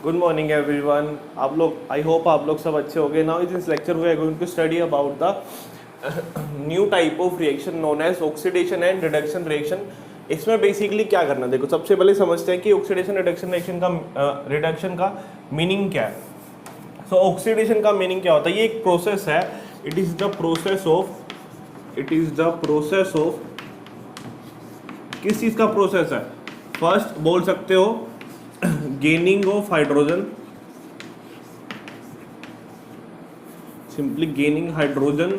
Good morning everyone. आप लोग, I hope आप लोग सब अच्छे हो गए। Now in this lecture we are going to study about the new type of reaction known as oxidation and reduction reaction. इसमें बेसिकली क्या करना, देखो सबसे पहले समझते हैं कि ऑक्सीडेशन रिडक्शन रिएक्शन का मीनिंग क्या है। सो ऑक्सीडेशन का मीनिंग क्या होता है? ये एक प्रोसेस है। It is the process of किस चीज का प्रोसेस है? फर्स्ट बोल सकते हो gaining of hydrogen, simply gaining hydrogen,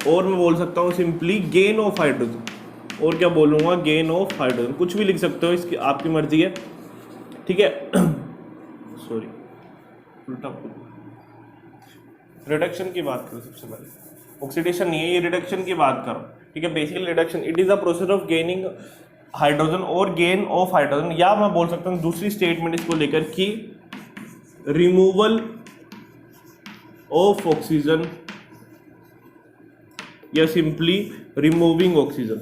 और मैं बोल सकता हूं सिंपली गेन ऑफ हाइड्रोजन, और क्या बोलूंगा? Gain of hydrogen. कुछ भी लिख सकते हो, इसकी आपकी मर्जी है, ठीक है। सॉरी, उल्टा रिडक्शन की बात करो सबसे पहले। ऑक्सीडेशन नहीं है ये, रिडक्शन की बात करो, ठीक है। Basically reduction it is a process of gaining hydrogen और गेन ऑफ हाइड्रोजन, या मैं बोल सकता हूँ दूसरी स्टेटमेंट इसको लेकर कि रिमूवल ऑफ ऑक्सीजन या सिंपली रिमूविंग ऑक्सीजन।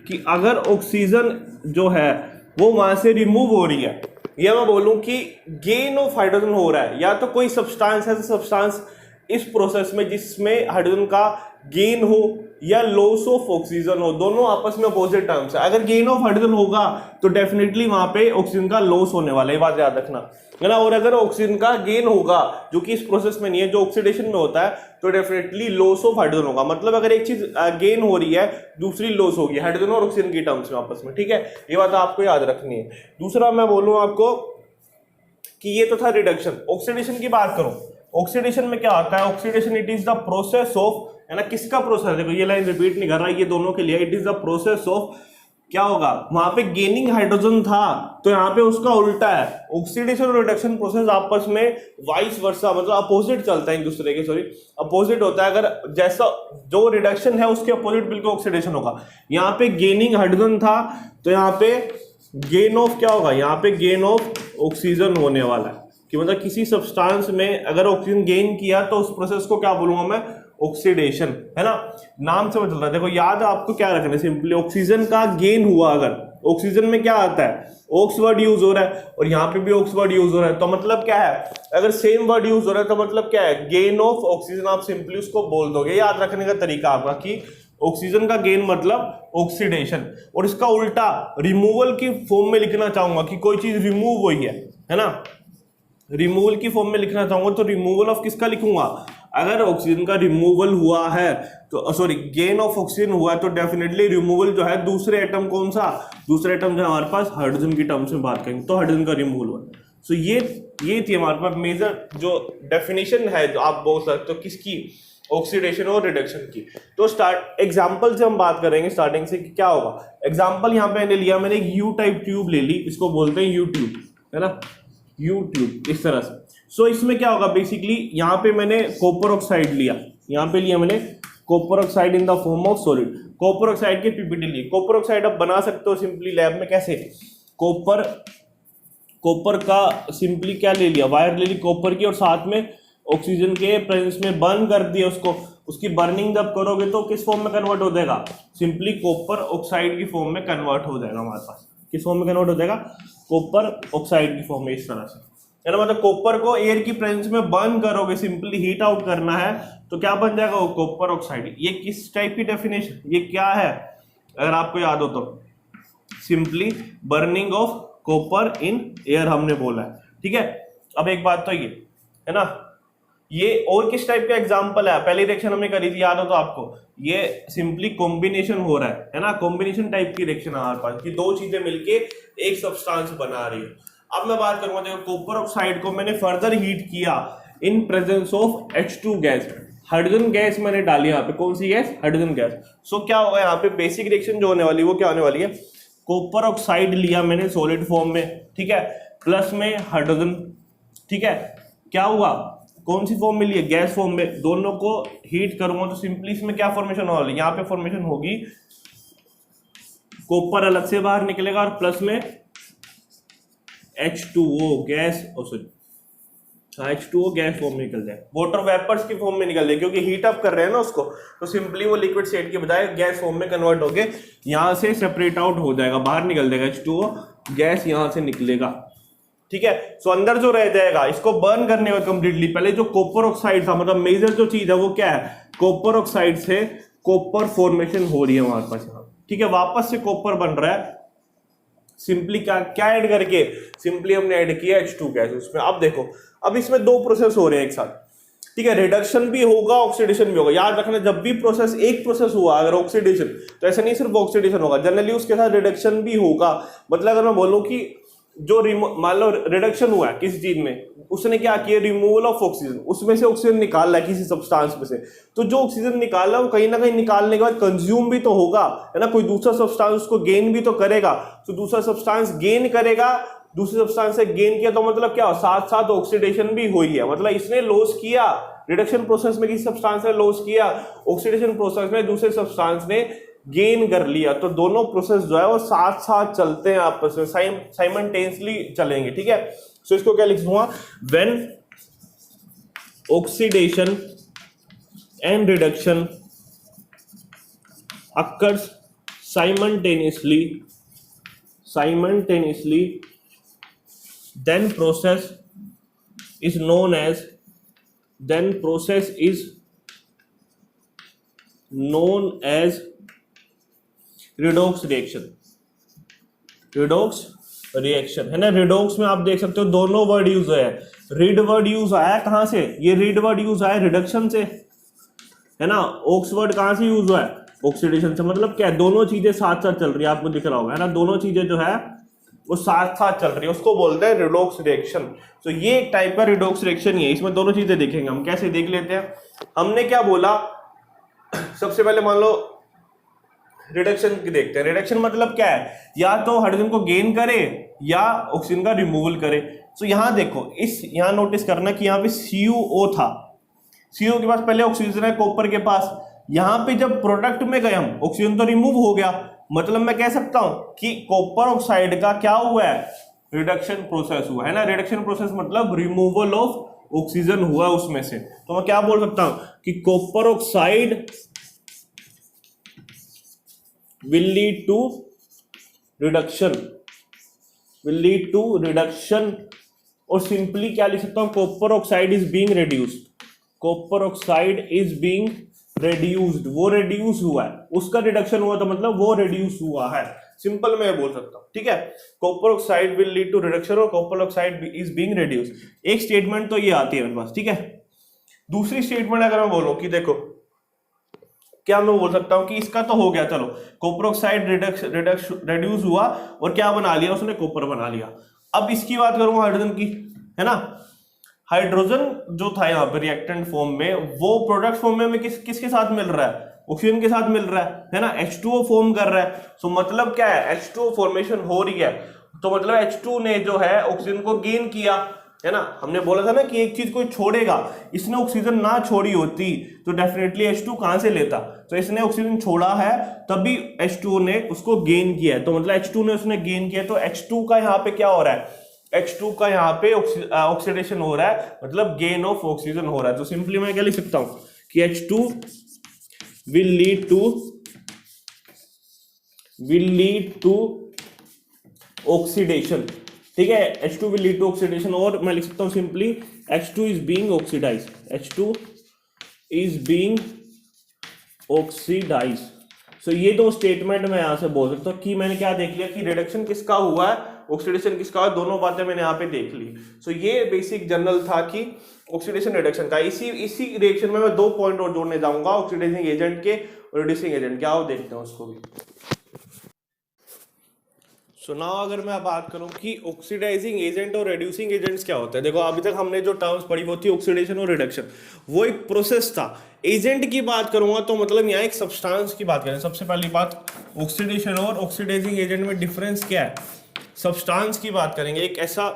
कि अगर ऑक्सीजन जो है वो वहां से रिमूव हो रही है, या मैं बोलूं कि गेन ऑफ हाइड्रोजन हो रहा है, या तो कोई सब्सटेंस है सब्सटेंस इस प्रोसेस में जिसमें हाइड्रोजन का गेन हो या लॉस ऑफ ऑक्सीजन हो, दोनों आपस में अपोजिट टर्म्स है। अगर गेन ऑफ हाइड्रोजन होगा तो डेफिनेटली वहां पे ऑक्सीजन का लॉस होने वाला है, ये बात याद रखना है ना। और अगर ऑक्सीजन का गेन होगा, जो कि इस प्रोसेस में नहीं है, जो ऑक्सीडेशन में होता है, तो डेफिनेटली लॉस ऑफ हाइड्रोजन होगा। मतलब अगर एक चीज गेन हो रही है, दूसरी लॉस होगी, हाइड्रोजन और ऑक्सीजन की टर्म्स में आपस में, ठीक है। ये बात आपको याद रखनी है। दूसरा मैं बोलूं आपको कि ये तो था रिडक्शन। ऑक्सीडेशन की बात करूं, ऑक्सीडेशन में क्या आता है? Oxidation it is the process of, है ना, किसका प्रोसेस है? देखो ये लाइन रिपीट नहीं कर रहा, ये दोनों के लिए। It is the process of, क्या होगा वहां पे गेनिंग हाइड्रोजन था, तो यहाँ पे उसका उल्टा है। ऑक्सीडेशन और रिडक्शन प्रोसेस आपस में वाइस वर्सा, मतलब अपोजिट चलता है एक दूसरे के, सॉरी अपोजिट होता है। अगर जैसा जो रिडक्शन है उसके अपोजिट बिल्कुल ऑक्सीडेशन होगा। यहाँ पे गेनिंग हाइड्रोजन था, तो यहाँ पे गेन ऑफ क्या होगा? यहाँ पे गेन ऑफ ऑक्सीजन होने वाला है। कि मतलब किसी सब्सटेंस में अगर ऑक्सीजन गेन किया तो उस प्रोसेस को क्या बोलूंगा मैं? ऑक्सीडेशन, है ना। नाम से चल रहा है। देखो याद आपको क्या रखना है, सिंपली ऑक्सीजन का गेन हुआ, अगर ऑक्सीजन में क्या आता है? ऑक्स वर्ड यूज हो रहा है, और यहाँ पे भी ऑक्स वर्ड यूज हो रहा है, तो मतलब क्या है? अगर सेम वर्ड यूज हो रहा है तो मतलब क्या है? Gain of oxygen. आप सिंपली उसको बोल दोगे। याद रखने का तरीका आपका कि ऑक्सीजन का गेन मतलब ऑक्सीडेशन, और इसका उल्टा रिमूवल की फॉर्म में लिखना चाहूंगा कि कोई चीज रिमूव हुई है ना। रिमूवल की फॉर्म में लिखना चाहूंगा तो रिमूवल ऑफ किसका लिखूंगा? अगर ऑक्सीजन का रिमूवल हुआ है तो, सॉरी गेन ऑफ ऑक्सीजन हुआ है, तो डेफिनेटली रिमूवल जो है दूसरे एटम, कौन सा दूसरे एटम जो हमारे पास हाइड्रोजन की टर्म्स में बात करेंगे तो हाइड्रोजन का रिमूवल हुआ। सो ये थी हमारे पास मेजर जो डेफिनेशन है, जो आप बोल सकते हो किसकी? ऑक्सीडेशन और रिडक्शन की। तो स्टार्ट एग्जांपल से हम बात करेंगे स्टार्टिंग से कि क्या होगा। एग्जांपल यहाँ पे मैंने लिया, मैंने एक यू टाइप ट्यूब ले ली, इसको बोलते हैं यू ट्यूब, है ना, यू ट्यूब इस तरह से। सो इसमें क्या होगा? बेसिकली यहाँ पे मैंने कॉपर ऑक्साइड लिया, यहाँ पे लिया मैंने copper oxide in the form of solid. Copper oxide के पीपीटी लिए। कॉपर ऑक्साइड आप बना सकते हो सिंपली लैब में। कैसे? कॉपर का सिंपली क्या ले लिया? वायर ले ली कॉपर की, और साथ में ऑक्सीजन के प्रेजेंस में बर्न कर दिया उसको। उसकी बर्निंग जब करोगे तो किस फॉर्म में कन्वर्ट हो जाएगा? सिंपली कॉपर ऑक्साइड की फॉर्म में कन्वर्ट हो जाएगा हमारे पास। किस फॉर्म में कन्वर्ट हो जाएगा? कॉपर ऑक्साइड की फॉर्म में, इस तरह से, है ना। मतलब कॉपर को एयर की प्रेजेंस में बर्न करोगे, सिंपली हीट आउट करना है, तो क्या बन जाएगा? वो कॉपर ऑक्साइड। ये किस टाइप की डेफिनेशन, ये क्या है अगर आपको याद हो तो? Simply burning of copper in air हमने बोला है, ठीक है। अब एक बात तो ये है ना, ये और किस टाइप का एग्जांपल है? पहली रिएक्शन हमने करी थी, याद हो तो आपको? ये सिंपली कॉम्बिनेशन हो रहा है ना। कॉम्बिनेशन टाइप की रिएक्शन है हमारे पास कि दो चीजें मिलके एक सब्सटेंस बना रही है। अब मैं बात करूंगा, देखो कॉपर ऑक्साइड को मैंने फर्दर हीट किया in presence of H2 gas. Hydrogen gas मैंने डाली यहाँ पे। कौन सी गैस? Hydrogen gas. सो क्या होगा यहाँ पे? बेसिक रिएक्शन जो होने वाली है वो क्या होने वाली है? कॉपर ऑक्साइड लिया मैंने सॉलिड फॉर्म में, ठीक है, प्लस में हाइड्रोजन, ठीक है। क्या हुआ? कौन सी फॉर्म में लिए? गैस फॉर्म में। दोनों को हीट करूंगा तो सिंपली इसमें क्या फॉर्मेशन होगा? यहाँ पे फॉर्मेशन होगी, कॉपर अलग से बाहर निकलेगा और प्लस में H2O gas, sorry H2O gas form में निकल जाए, वाटर वेपर्स की फॉर्म में निकल जाए, क्योंकि हीट अप कर रहे हैं ना उसको, तो सिंपली वो लिक्विड स्टेट के बजाय गैस फॉर्म में कन्वर्ट होके यहाँ से सेपरेट आउट हो जाएगा, बाहर निकल जाएगा H2O, गैस यहां से निकलेगा, ठीक है। सो अंदर जो रह जाएगा इसको बर्न करने में कंप्लीटली, पहले जो कॉपर ऑक्साइड था, मतलब मेजर जो चीज है वो क्या है, कॉपर ऑक्साइड से कॉपर फॉर्मेशन हो रही है हमारे पास यहाँ, ठीक है। वापस से कॉपर बन रहा है, सिंपली क्या क्या ऐड करके, सिंपली हमने ऐड किया H2 गैस उसमें। अब देखो, अब इसमें दो प्रोसेस हो रहे हैं एक साथ, ठीक है। रिडक्शन भी होगा, ऑक्सीडेशन भी होगा। याद रखना, जब भी प्रोसेस, एक प्रोसेस हुआ अगर ऑक्सीडेशन, तो ऐसा नहीं सिर्फ ऑक्सीडेशन होगा, जनरली उसके साथ रिडक्शन भी होगा। मतलब अगर मैं बोलूं कि जो मान लो रिडक्शन हुआ है किसी चीज में, उसने क्या किया, रिमूवल ऑफ ऑक्सीजन, उसमें से ऑक्सीजन निकाल रहा है किसी सब्सटेंस में से, तो जो ऑक्सीजन निकाल रहा है वो कहीं ना कहीं निकालने के बाद कंज्यूम भी तो होगा, है ना। कोई दूसरा सब्सटेंस उसको गेन भी तो करेगा, तो दूसरा सब्सटेंस गेन करेगा, दूसरे सब्सटेंस से गेन किया, तो मतलब क्या, साथ साथ ऑक्सीडेशन भी हुई है, मतलब इसने लॉस किया रिडक्शन प्रोसेस में, किसी सब्सटेंस ने लॉस किया, ऑक्सीडेशन प्रोसेस में दूसरे सब्सटेंस ने गेन कर लिया। तो दोनों प्रोसेस जो है वो साथ साथ चलते हैं आपस में, साइमल्टेनियसली चलेंगे, ठीक है। सो इसको क्या लिख दूंगा, when oxidation and reduction occurs simultaneously then process is known as redox reaction, है ना। रिडोक्स में आप देख सकते हो दोनों वर्ड यूज है, रिड वर्ड यूज आया कहां से, ये रिड वर्ड यूज आया रिडक्शन से, है ना। ऑक्स वर्ड कहां से यूज हुआ है, ऑक्सीडेशन से। मतलब क्या है, दोनों चीजें साथ साथ चल रही है, आपको दिख रहा होगा, है ना। दोनों चीजें जो है वो साथ साथ चल रही है, उसको बोलते हैं रिडोक्स रिएक्शन। तो ये एक टाइप का रिडोक्स रिएक्शन ही है, इसमें दोनों चीजें देखेंगे हम। कैसे देख लेते हैं, हमने क्या बोला, सबसे पहले मान लो रिडक्शन की देखते हैं। रिडक्शन मतलब क्या है, या तो हाइड्रोजन को गेन करे या ऑक्सीजन का रिमूवल करे। तो यहां देखो, यहां नोटिस करना कि यहाँ पे CuO था, CO के पास पहले ऑक्सीजन है कॉपर के पास, यहां पे जब प्रोडक्ट में गए हम, ऑक्सीजन तो रिमूव हो गया, मतलब मैं कह सकता हूं कि कॉपर ऑक्साइड का क्या हुआ है, रिडक्शन प्रोसेस हुआ है ना। रिडक्शन प्रोसेस मतलब रिमूवल ऑफ ऑक्सीजन हुआ उसमें से। तो मैं क्या बोल सकता हूं कि copper oxide will lead to reduction, और सिंपली क्या लिख सकता हूं, copper oxide is being reduced, वो रिड्यूस हुआ है, उसका रिडक्शन हुआ तो मतलब वो रिड्यूस हुआ है, सिंपल मैं बोल सकता हूं, ठीक है। Copper oxide will lead to reduction और copper oxide is being reduced. एक स्टेटमेंट तो ये आती है मेरे पास, ठीक है। दूसरी स्टेटमेंट अगर मैं बोलूं कि देखो, क्या मैं बोल सकता हूं कि इसका तो हो गया, चलो कॉपर ऑक्साइड रिड्यूस हुआ और क्या बना लिया उसने, कॉपर बना लिया। अब इसकी बात करूंगा हाइड्रोजन की, है ना। हाइड्रोजन जो था यहाँ पे रिएक्टेंट फॉर्म में, वो प्रोडक्ट फॉर्म में किसके साथ मिल रहा है, ऑक्सीजन के साथ मिल रहा है ना। H2O फॉर्म कर रहा है, सो मतलब क्या है, H2O फॉर्मेशन हो रही है, तो मतलब H2 ने जो है ऑक्सीजन को गेन किया, है ना। हमने बोला था ना कि एक चीज कोई छोड़ेगा, इसने ऑक्सीजन ना छोड़ी होती तो डेफिनेटली H2 कहां से लेता, तो इसने ऑक्सीजन छोड़ा है तभी H2 ने उसको गेन किया है, तो मतलब H2 ने उसने गेन किया, तो H2 का यहाँ पे क्या हो रहा है, H2 का यहाँ पे ऑक्सीडेशन हो रहा है, मतलब गेन ऑफ ऑक्सीजन हो रहा है। तो सिंपली मैं क्या लिख सकता हूं कि H2 will lead to oxidation, ठीक है। H2 will lead to oxidation, और मैं लिख सकता हूं simply H2 is being oxidized, H2 is being oxidized। सो ये दो स्टेटमेंट मैं यहां से बोल सकता हूं कि मैंने क्या देख लिया कि रिडक्शन किसका हुआ है, ऑक्सीडेशन किसका हुआ, दोनों बातें मैंने यहाँ पे देख ली। सो ये बेसिक जनरल था कि ऑक्सीडेशन रिडक्शन का। इसी रिएक्शन में मैं दो पॉइंट और जोड़ने जाऊंगा, ऑक्सीडाइजिंग एजेंट के और रिड्यूसिंग एजेंट के, आओ देखते हैं उसको भी। सो नाउ अगर मैं बात करूं कि ऑक्सीडाइजिंग एजेंट और रिड्यूसिंग एजेंट्स क्या होता है, देखो अभी तक हमने जो टर्म्स पढ़ी वो थी ऑक्सीडेशन और रिडक्शन, वो एक प्रोसेस था। एजेंट की बात करूंगा तो मतलब यहाँ एक सब्सटेंस की बात करें। सबसे पहली बात, ऑक्सीडेशन और ऑक्सीडाइजिंग एजेंट में डिफरेंस क्या है, सब्सटेंस की बात करेंगे। एक ऐसा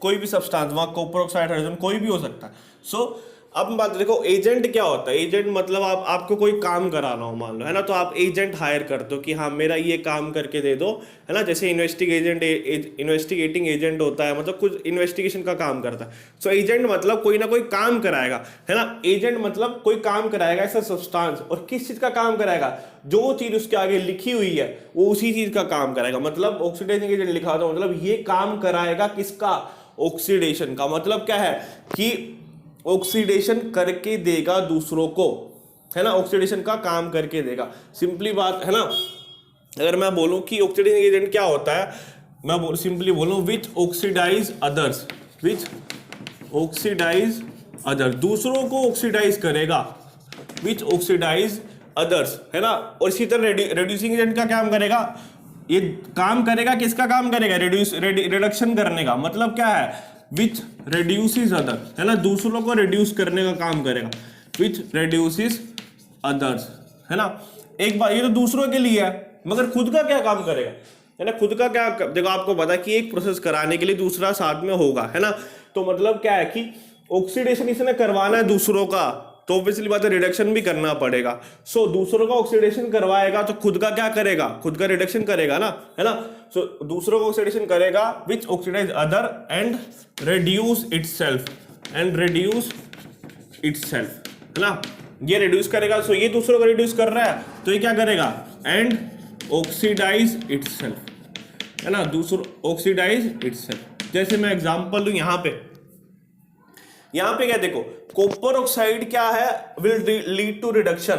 कोई भी सब्सटेंस, वहाँ कॉपर ऑक्साइड, हाइड्रोजन कोई भी हो सकता है। सो अब बात देखो, एजेंट क्या होता है? एजेंट मतलब आपको कोई काम कराना हो मान लो, है ना, तो आप एजेंट हायर करते हो कि हाँ मेरा ये काम करके दे दो, है ना। जैसे इन्वेस्टिगेटिंग एजेंट होता है, मतलब कुछ इन्वेस्टिगेशन का काम करता है। सो एजेंट मतलब कोई ना कोई काम कराएगा, है ना। एजेंट मतलब कोई काम कराएगा ऐसा सब्सटेंस, और किस चीज का काम कराएगा? जो चीज उसके आगे लिखी हुई है वो उसी चीज का काम कराएगा। मतलब ऑक्सीडाइजिंग एजेंट लिखा होता है, मतलब ये काम कराएगा किसका? ऑक्सीडेशन का। मतलब क्या है कि ऑक्सीडेशन करके देगा दूसरों को, है ना, ऑक्सीडेशन का काम करके देगा। सिंपली बात है ना, अगर मैं बोलूं कि ऑक्सीडेशन एजेंट क्या होता है, मैं सिंपली बोलूं विच ऑक्सीडाइज अदर्स, विच ऑक्सीडाइज अदर, दूसरों को ऑक्सीडाइज करेगा, विच ऑक्सीडाइज अदर्स, है ना। और इसी तरह रिड्यूसिंग एजेंट का काम करेगा, ये काम करेगा, किसका काम करेगा? रिडक्शन करने का। मतलब क्या है? विच रिड्यूसेस अदर, है ना, दूसरों को रिड्यूस करने का काम करेगा, विच रिड्यूसेस अदर्स, है ना। एक बार ये तो दूसरों के लिए है, मगर खुद का क्या काम करेगा, है ना। खुद का क्या, देखो आपको पता है कि एक प्रोसेस कराने के लिए दूसरा साथ में होगा, है ना। तो मतलब क्या है कि ऑक्सीडेशन इसने करवाना है दूसरों का, तो ऑब्वियसली बात है रिडक्शन भी करना पड़ेगा। सो दूसरों का ऑक्सीडेशन करवाएगा तो खुद का क्या करेगा? खुद का रिडक्शन करेगा ना, है ना। सो दूसरों का ऑक्सीडेशन करेगा which oxidise other and reduce itself, and reduce itself, है ना। ये रिड्यूस करेगा, सो ये दूसरों को रिड्यूस कर रहा है, तो ये क्या करेगा? एंड ऑक्सीडाइज इटसेल्फ, है ना, दूसरों ऑक्सीडाइज इटसेल्फ। जैसे मैं एग्जांपल दूं यहां पे क्या देखो, कॉपर ऑक्साइड क्या है? विल लीड टू रिडक्शन,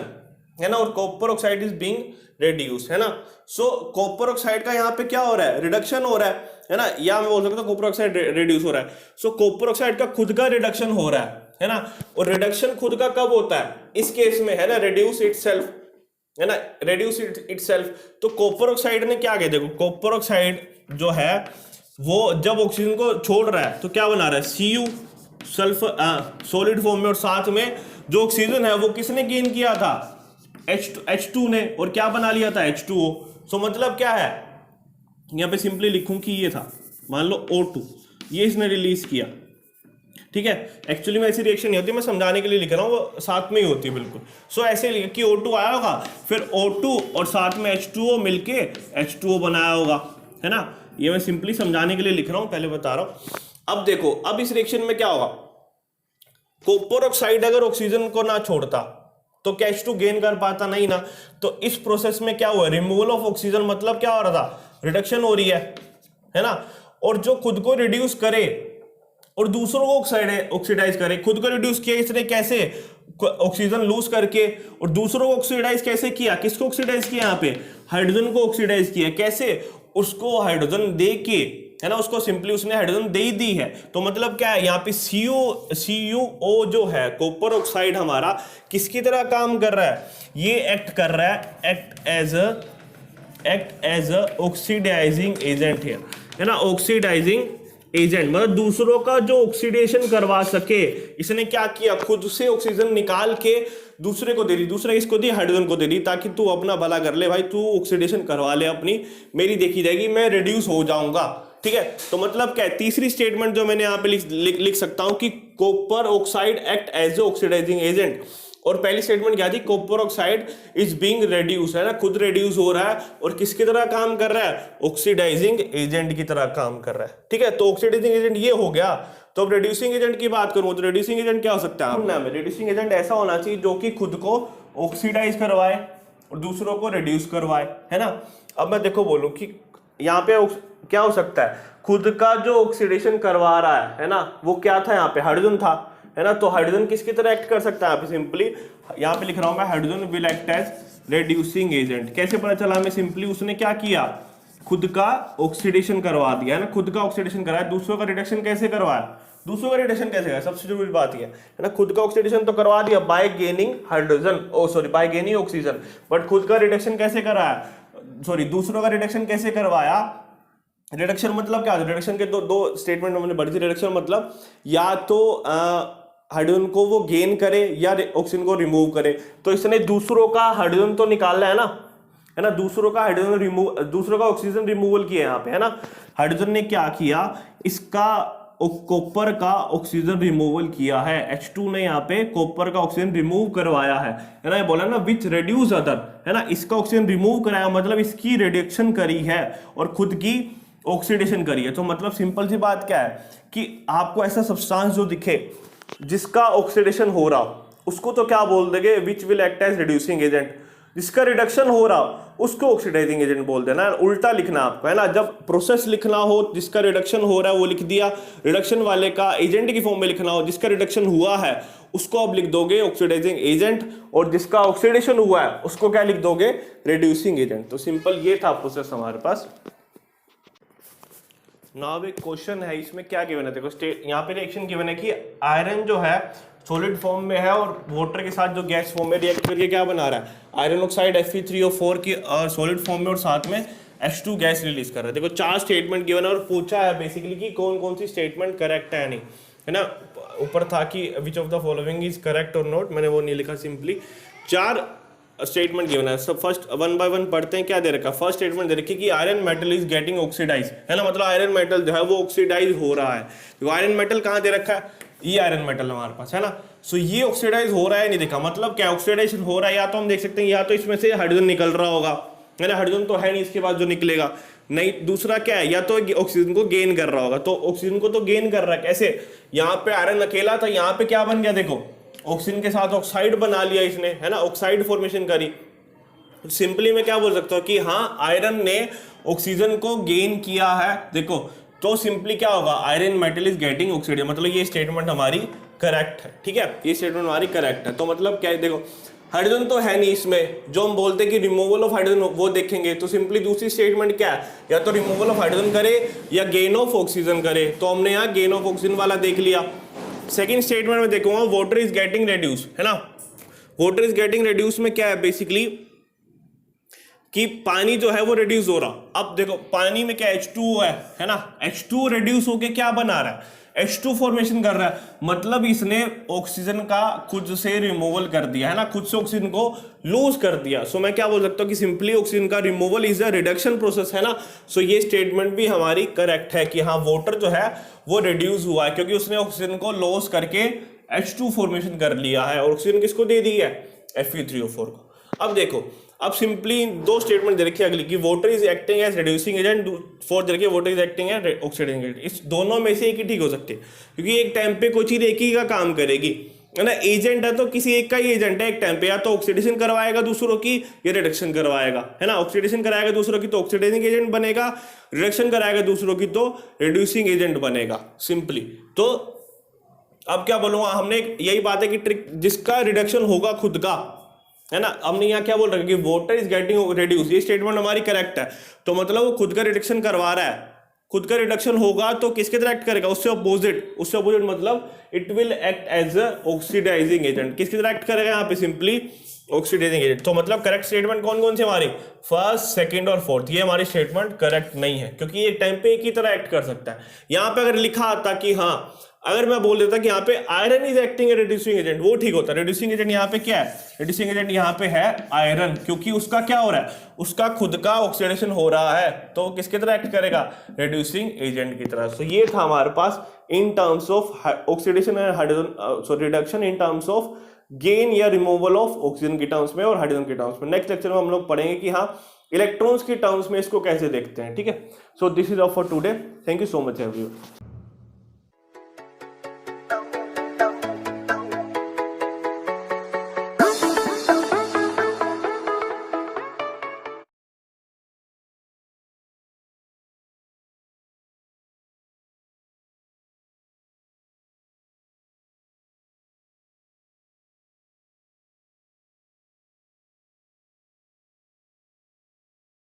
है ना, और copper oxide is being reduce, है ना। सो कॉपर ऑक्साइड का यहाँ पे क्या हो रहा है? रिडक्शन हो रहा है ना, या मैं बोल सकता हूँ कॉपर ऑक्साइड रिड्यूस हो रहा है। सो कॉपर ऑक्साइड का खुद का रिडक्शन हो रहा है ना। और रिडक्शन खुद का कब होता है? इस केस में, है ना, रिड्यूस इटसेल्फ, है ना, रिड्यूस इटसेल्फ। तो कॉपर ऑक्साइड ने क्या किया? देखो कॉपर ऑक्साइड जो है वो जब ऑक्सीजन को छोड़ रहा है तो क्या बना रहा है? Cu सल्फर सॉलिड फॉर्म में, और साथ में जो ऑक्सीजन है वो किसने गेन किया था? H2 ने, और क्या बना लिया था? H2O। सो मतलब क्या है, यहां पे सिंपली लिखूं कि ये था, मान लो O2, ये इसने रिलीज किया, ठीक है। एक्चुअली में ऐसी रिएक्शन नहीं होती, मैं समझाने के लिए लिख रहा हूँ, वो साथ में ही होती है बिल्कुल। सो ऐसे लिखा कि O2 आया होगा, फिर O2 और साथ में H2O मिलके H2O बनाया होगा, है ना। ये मैं सिंपली समझाने के लिए लिख रहा हूँ, पहले बता रहा हूँ। अब देखो, अब इस रिएक्शन में क्या होगा? कॉपर ऑक्साइड अगर ऑक्सीजन को ना छोड़ता तो क्या H2 गेन कर पाता? नहीं ना। तो इस प्रोसेस में क्या हुआ? रिमूवल ऑफ ऑक्सीजन, मतलब क्या हो रहा था? रिडक्शन हो रही है ना। और जो खुद को रिड्यूस करे और दूसरों को ऑक्सीडाइज करे, खुद को रिड्यूस किया इसने कैसे? ऑक्सीजन लूज करके, और दूसरों को ऑक्सीडाइज कैसे किया? किसको ऑक्सीडाइज किया? यहाँ पे हाइड्रोजन को ऑक्सीडाइज किया। कैसे? उसको हाइड्रोजन दे के, है ना, उसको सिंपली उसने हाइड्रोजन दे ही दी है। तो मतलब क्या है, यहाँ पे CuO जो है, कॉपर ऑक्साइड हमारा किसकी तरह काम कर रहा है? ये एक्ट कर रहा है, act as a oxidising agent है ना, ऑक्सीडाइजिंग एजेंट, मतलब दूसरों का जो ऑक्सीडेशन करवा सके। इसने क्या किया? खुद से ऑक्सीजन निकाल के दूसरे को दे दी, दूसरा इसको दी, हाइड्रोजन को दे दी, ताकि तू अपना भला कर ले भाई, तू ऑक्सीडेशन करवा ले अपनी, मेरी देखी जाएगी, मैं रिड्यूस हो जाऊंगा, ठीक है। तो मतलब क्या है, तीसरी स्टेटमेंट जो मैंने यहाँ पे लिख सकता हूं कि copper oxide act as a oxidising agent. और पहली स्टेटमेंट क्या थी? Copper oxide is being reduce, है ना, खुद रिड्यूस हो रहा है, और किसकी तरह काम कर रहा है? ऑक्सीडाइजिंग एजेंट की तरह काम कर रहा है, ठीक है। तो ऑक्सीडाइजिंग एजेंट ये हो गया। तो अब रिड्यूसिंग एजेंट की बात करूं तो रिड्यूसिंग एजेंट क्या हो सकता है? रिड्यूसिंग एजेंट ऐसा होना चाहिए जो कि खुद को ऑक्सीडाइज करवाए और दूसरों को रिड्यूस करवाए, है ना। अब मैं देखो बोलूं कि यहाँ पे क्या हो सकता है? खुद का जो ऑक्सीडेशन करवा रहा है ना, वो क्या था? यहाँ पे हाइड्रोजन था, है ना। तो हाइड्रोजन किसकी तरह एक्ट कर सकता है? यहाँ पे सिंपली यहाँ पे लिख रहा हूं मैं, hydrogen will act as reducing agent. कैसे पता चला हमें? सिंपली उसने क्या किया? खुद का ऑक्सीडेशन करवा दिया, है ना, खुद का ऑक्सीडेशन कराया। दूसरों का रिडक्शन कैसे करवाया? दूसरों का रिडक्शन कैसे कराया? सबसे जरूरी बात यह है ना, खुद का ऑक्सीडेशन तो करवा दिया bye gaining hydrogen, bye gaining oxygen, but खुद का रिडक्शन कैसे कराया? दूसरों का रिडक्शन कैसे करवाया? रिडक्शन मतलब क्या? रिडक्शन के दो स्टेटमेंट हमने बढ़ी थी। रिडक्शन मतलब या तो हाइड्रोजन को वो गेन करे या ऑक्सीजन को रिमूव करे। तो इसने दूसरों का हाइड्रोजन तो निकाला है ना, दूसरों का हाइड्रोजन दूसरों का ऑक्सीजन रिमूवल किया यहाँ पे, है ना। हाइड्रोजन ने क्या किया? इसका कॉपर का ऑक्सीजन रिमूवल किया है, H2 ने यहाँ पे कॉपर का ऑक्सीजन रिमूव करवाया है ना, ये बोला ना विच रेड्यूस अदर, है ना, इसका ऑक्सीजन रिमूव कराया मतलब इसकी रिडक्शन करी है और खुद की ऑक्सीडेशन करी है। तो मतलब सिंपल सी बात क्या है कि आपको ऐसा सब्सटेंस जो दिखे जिसका ऑक्सीडेशन हो रहा उसको तो क्या बोल देंगे, which will act as reducing agent, जिसका रिडक्शन हो रहा उसको ऑक्सीडाइजिंग एजेंट बोल देना, उल्टा लिखना आपको, है ना। जब प्रोसेस लिखना हो जिसका रिडक्शन हो रहा है वो लिख दिया, रिडक्शन वाले का एजेंट की फॉर्म में लिखना हो जिसका रिडक्शन हुआ है उसको आप लिख दोगे ऑक्सीडाइजिंग एजेंट, और जिसका ऑक्सीडेशन हुआ है उसको क्या लिख दोगे, रिड्यूसिंग एजेंट। तो सिंपल ये था प्रोसेस हमारे पास। नाउ एक क्वेश्चन है, इसमें क्या गिवन है, देखो यहाँ पे रिएक्शन गिवन है कि आयरन जो है सॉलिड फॉर्म में है और वाटर के साथ जो गैस फॉर्म में रिएक्ट करके क्या बना रहा है, आयरन ऑक्साइड Fe3O4 की सॉलिड फॉर्म में और साथ में H2 गैस रिलीज कर रहा है। देखो 4 स्टेटमेंट गिवन है और पूछा है बेसिकली कि कौन कौन सी स्टेटमेंट करेक्ट है नहीं, है ना। ऊपर था कि which of the following is correct और नॉट, मैंने वो नहीं लिखा, सिंपली 4 स्टेटमेंट गिवन है। सब फर्स्ट वन बाय वन पढ़ते हैं। क्या दे रखा, फर्स्ट स्टेटमेंट दे रखी कि iron metal is getting oxidise, है ना, मतलब आयरन मेटल जो है वो ऑक्सीडाइज हो रहा है। तो आयरन मेटल कहाँ दे रखा है, ये आयरन मेटल हमारे पास, है ना। सो ये ऑक्सीडाइज हो रहा है, नहीं देखा, मतलब क्या ऑक्सीडाइजेशन हो रहा है, या तो हम देख सकते हैं या तो इसमें से हाइड्रोजन निकल रहा होगा, है ना, हाइड्रोजन तो है नहीं इसके बाद जो निकलेगा, नहीं दूसरा क्या है, या तो ऑक्सीजन को गेन कर रहा होगा। तो ऑक्सीजन को तो गेन कर रहा है कैसे, यहाँ पे आयरन अकेला था, यहाँ पे क्या बन गया, देखो ऑक्सीजन के साथ ऑक्साइड बना लिया इसने, है ना, ऑक्साइड फॉर्मेशन करी। सिंपली मैं क्या बोल सकता हूँ कि हाँ आयरन ने ऑक्सीजन को गेन किया है, देखो तो सिंपली क्या होगा, iron metal is getting oxidise, मतलब ये स्टेटमेंट हमारी करेक्ट है, ठीक है, ये स्टेटमेंट हमारी करेक्ट है। तो मतलब क्या है, देखो हाइड्रोजन तो है नहीं इसमें, जो हम बोलते हैं कि रिमूवल ऑफ हाइड्रोजन वो देखेंगे, तो सिंपली दूसरी स्टेटमेंट क्या है, या तो रिमूवल ऑफ हाइड्रोजन करे या गेन ऑफ ऑक्सीजन करे, तो हमने यहाँ गेन ऑफ ऑक्सीजन वाला देख लिया। सेकेंड स्टेटमेंट में देखूंगा वाटर इज गेटिंग रेड्यूस, है ना, वाटर इज गेटिंग रेड्यूस में क्या है बेसिकली कि पानी जो है वो रिड्यूस हो रहा। अब देखो पानी में क्या H2O है ना, H2O रिड्यूस होके क्या बना रहा है, H2 फॉर्मेशन कर रहा है, मतलब इसने ऑक्सीजन का खुद से रिमूवल कर दिया, है ना, खुद से ऑक्सीजन को लूज कर दिया। सो मैं क्या बोल सकता हूँ कि सिंपली ऑक्सीजन का removal is a reduction process, है ना। सो ये स्टेटमेंट भी हमारी करेक्ट है कि हाँ वाटर जो है वो रिड्यूस हुआ है क्योंकि उसने ऑक्सीजन को लॉस करके H2 फॉर्मेशन कर लिया है, और ऑक्सीजन किसको दे दी है, Fe3O4 को। अब देखो, अब सिंपली 2 स्टेटमेंट दे रखी है अगली कि water is acting as reducing agent, fourth दे रखी है water is acting as oxidising agent. इस दोनों में से एक ही ठीक हो सकती है क्योंकि एक टाइम पे कोई चीज एक ही का काम करेगी, है ना। एजेंट है तो किसी एक का ही एजेंट है एक टाइम पे, या तो ऑक्सीडेशन करवाएगा दूसरों की या रिडक्शन करवाएगा, है ना। ऑक्सीडेशन कराएगा दूसरों की तो ऑक्सीडाइजिंग एजेंट बनेगा, रिडक्शन कराएगा दूसरों की तो रिड्यूसिंग एजेंट बनेगा, सिंपली। तो अब क्या बोलूंगा, हमने यही बात है कि ट्रिक जिसका रिडक्शन होगा खुद का, है ना, हमने यहाँ क्या बोल रहे हैं कि वाटर इज गेटिंग रिड्यूस, ये स्टेटमेंट हमारी करेक्ट है। तो मतलब वो खुद का रिडक्शन करवा रहा है, खुद का रिडक्शन होगा तो किसके तरह एक्ट करेगा, उससे अपोजिट मतलब it will act as a oxidising agent. किसकी तरह एक्ट करेगा यहाँ पे, सिंपली ऑक्सीडाइजिंग एजेंट। तो मतलब करेक्ट स्टेटमेंट कौन कौन से हमारी, फर्स्ट, सेकंड और फोर्थ, ये हमारी स्टेटमेंट करेक्ट नहीं है क्योंकि एक टाइम पे एक ही तरह एक्ट कर सकता है। यहाँ पे अगर लिखा आता कि हाँ, अगर मैं बोल देता कि यहाँ पे iron is acting a reducing agent, वो ठीक होता। रिड्यूसिंग एजेंट यहाँ पे क्या है, रिड्यूसिंग एजेंट यहाँ पे है आयरन, क्योंकि उसका क्या हो रहा है, उसका खुद का ऑक्सीडेशन हो रहा है, तो किसके तरह एक्ट करेगा, रिड्यूसिंग एजेंट की तरह। सो ये था हमारे पास in terms of oxidation and hydrogen, so reduction in terms of gain या रिमूवल ऑफ ऑक्सीजन के टर्म्स में और हाइड्रोजन के टर्म्स में। नेक्स्ट लेक्चर में हम लोग पढ़ेंगे कि हाँ इलेक्ट्रॉन्स के टर्म्स में इसको कैसे देखते हैं, ठीक है। So this is all for today, thank you so much everyone.